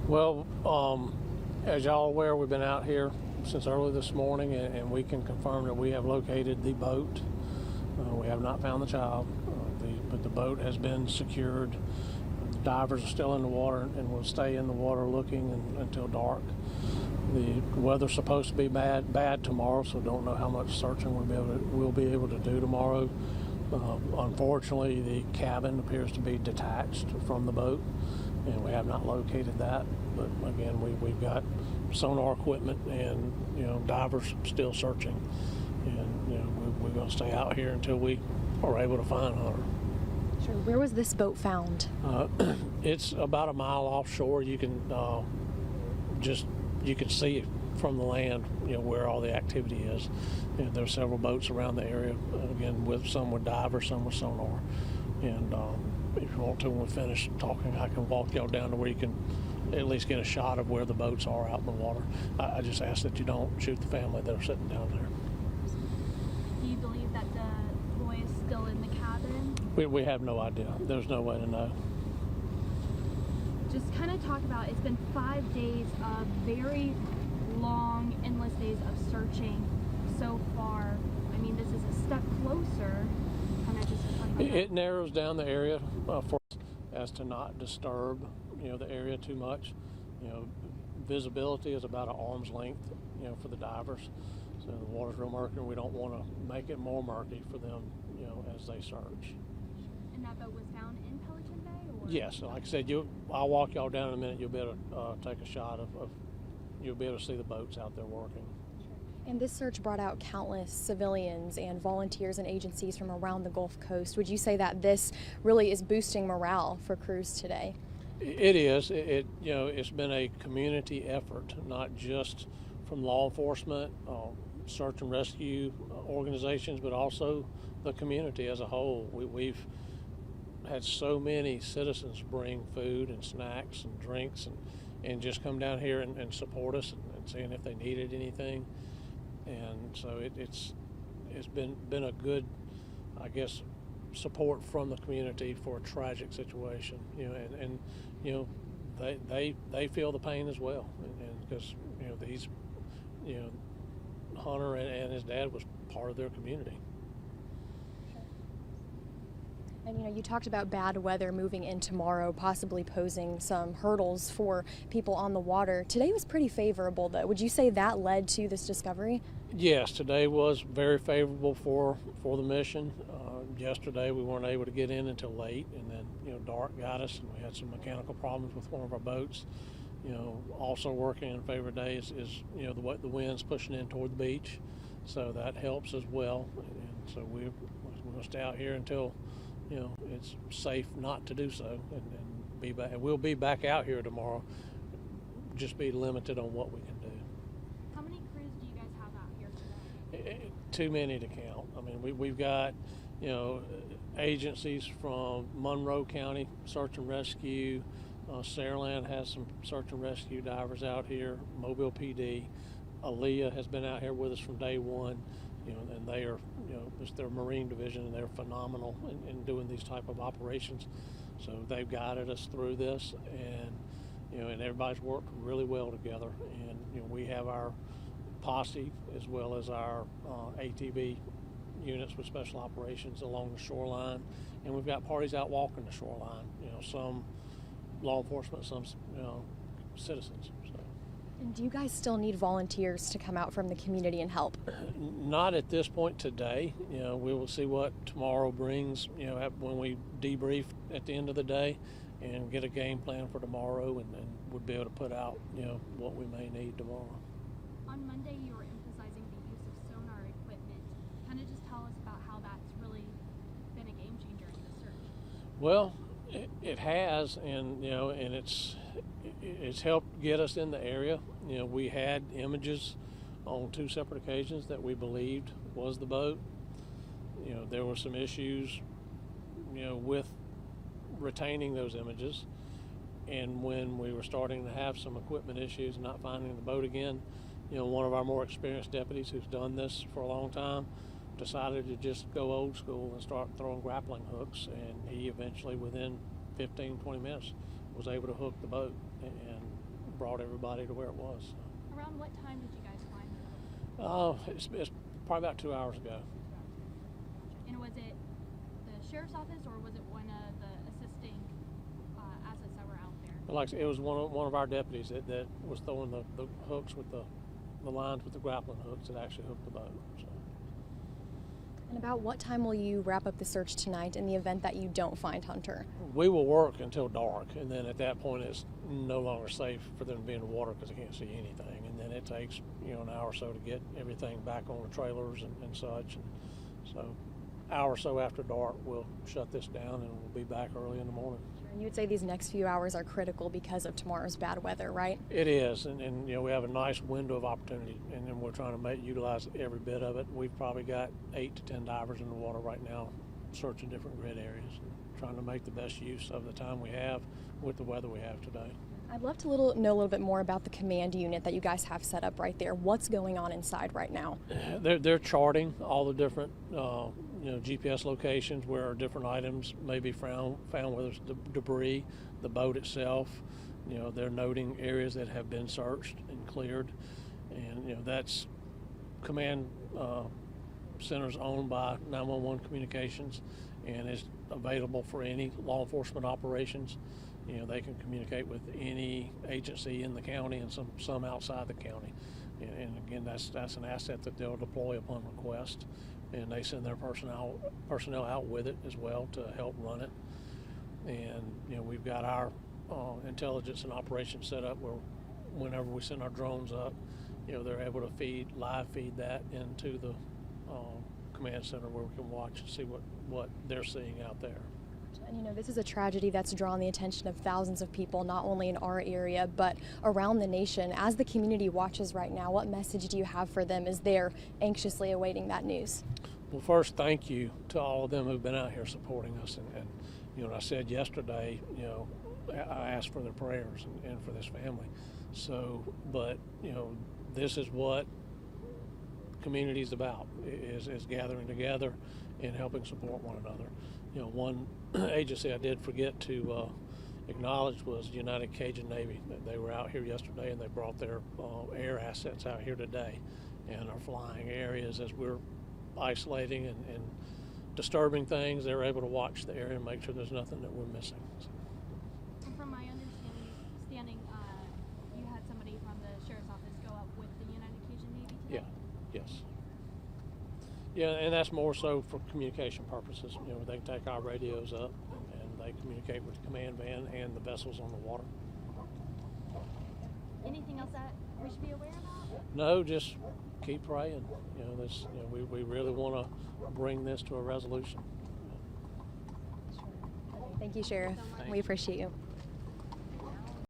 Well, as y'all aware, we've been out here since early this morning, and we can confirm that we have located the boat. We have not found the child, but the boat has been secured. The divers are still in the water and will stay in the water looking until dark. The weather's supposed to be bad tomorrow, so don't know how much searching we'll be able to do tomorrow. Unfortunately, the cabin appears to be detached from the boat, and we have not located that. But again, we've got sonar equipment and divers still searching, and we're going to stay out here until we are able to find Hunter. Sure. Where was this boat found? It's about a mile offshore. You can see it from the land, where all the activity is. There are several boats around the area, again, some with divers, some with sonar. And if you want to, when we finish talking, I can walk y'all down to where you can at least get a shot of where the boats are out in the water. I just ask that you don't shoot the family that are sitting down there. Do you believe that the boy is still in the cabin? We have no idea. There's no way to know. Just kind of talk about, it's been 5 days of very long, endless days of searching so far. I mean, this is a step closer. Kind of just talk about It narrows down the area for us as to not disturb, the area too much. Visibility is about an arm's length, for the divers. So the water's real murky, and we don't want to make it more murky for them, as they search. And that boat was found in Pelican Bay? Or? Yes, like I said, I'll walk y'all down in a minute. You'll be able to take a shot of you'll be able to see the boats out there working. And this search brought out countless civilians and volunteers and agencies from around the Gulf Coast. Would you say that this really is boosting morale for crews today? It is. It's been a community effort, not just from law enforcement, search and rescue organizations, but also the community as a whole. We've had so many citizens bring food and snacks and drinks and just come down here and support us and seeing if they needed anything. And so it's been a good, I guess, support from the community for a tragic situation. And they feel the pain as well, and because these Hunter and his dad was part of their community. And you talked about bad weather moving in tomorrow, possibly posing some hurdles for people on the water. Today was pretty favorable, though. Would you say that led to this discovery? Yes, today was very favorable for the mission. Yesterday we weren't able to get in until late, and then dark got us, and we had some mechanical problems with one of our boats. Also working in favor today is the wind's pushing in toward the beach, so that helps as well. And so we're going to stay out here until it's safe not to do so, and be back. And we'll be back out here tomorrow. Just be limited on what we can do. How many crews do you guys have out here today? Too many to count. I mean, we've got agencies from Monroe County Search and Rescue. Saraland has some search and rescue divers out here. Mobile PD. Aaliyah has been out here with us from day one. And they are, it's their Marine division, and they're phenomenal in doing these type of operations. So they've guided us through this, and and everybody's worked really well together. And we have our posse as well as our ATV units with special operations along the shoreline, and we've got parties out walking the shoreline. Some law enforcement, some citizens. So. And do you guys still need volunteers to come out from the community and help? Not at this point today. We will see what tomorrow brings, when we debrief at the end of the day and get a game plan for tomorrow, and we'll be able to put out, what we may need tomorrow. On Monday, you were emphasizing the use of sonar equipment. Kind of just tell us about how that's really been a game changer in the search. Well, it has, and it's helped get us in the area. We had images on 2 separate occasions that we believed was the boat. There were some issues, with retaining those images. And when we were starting to have some equipment issues and not finding the boat again, one of our more experienced deputies who's done this for a long time decided to just go old school and start throwing grappling hooks. And he eventually, within 15, 20 minutes, was able to hook the boat. And brought everybody to where it was. Around what time did you guys find the boat? It's probably about 2 hours ago. And was it the sheriff's office or was it one of the assisting assets that were out there? But like I said, it was one of our deputies that was throwing the hooks with the lines with the grappling hooks that actually hooked the boat. So. And about what time will you wrap up the search tonight in the event that you don't find Hunter? We will work until dark, and then at that point it's no longer safe for them to be in the water because they can't see anything. And then it takes an hour or so to get everything back on the trailers and such. And so, hour or so after dark, we'll shut this down and we'll be back early in the morning. And you would say these next few hours are critical because of tomorrow's bad weather, right? It is, and we have a nice window of opportunity, and then we're trying to utilize every bit of it. We've probably got 8 to 10 divers in the water right now, searching different grid areas, and trying to make the best use of the time we have with the weather we have today. I'd love to know a little bit more about the command unit that you guys have set up right there. What's going on inside right now? They're charting all the different GPS locations where different items may be found, whether it's debris, the boat itself. They're noting areas that have been searched and cleared, and that's command centers owned by 911 Communications, and is available for any law enforcement operations. They can communicate with any agency in the county and some outside the county. And again, that's an asset that they'll deploy upon request, and they send their personnel out with it as well to help run it. And we've got our intelligence and operations set up where whenever we send our drones up, they're able to live feed that into the command center where we can watch and see what they're seeing out there. And this is a tragedy that's drawn the attention of thousands of people, not only in our area, but around the nation. As the community watches right now, what message do you have for them as they're anxiously awaiting that news? Well, first, thank you to all of them who've been out here supporting us. And I said yesterday, I asked for their prayers and for this family. So, but, this is what community is about, is gathering together and helping support one another. One agency I did forget to acknowledge was United Cajun Navy. They were out here yesterday, and they brought their air assets out here today and are flying areas as we're isolating and disturbing things. They're able to watch the area and make sure there's nothing that we're missing. And from my understanding, you had somebody from the sheriff's office go up with the United Cajun Navy today? Yeah, yes. Yeah, and that's more so for communication purposes. They take our radios up and they communicate with the command van and the vessels on the water. Anything else that we should be aware about? No, just keep praying. We really want to bring this to a resolution. Thank you, Sheriff. Thank We appreciate you.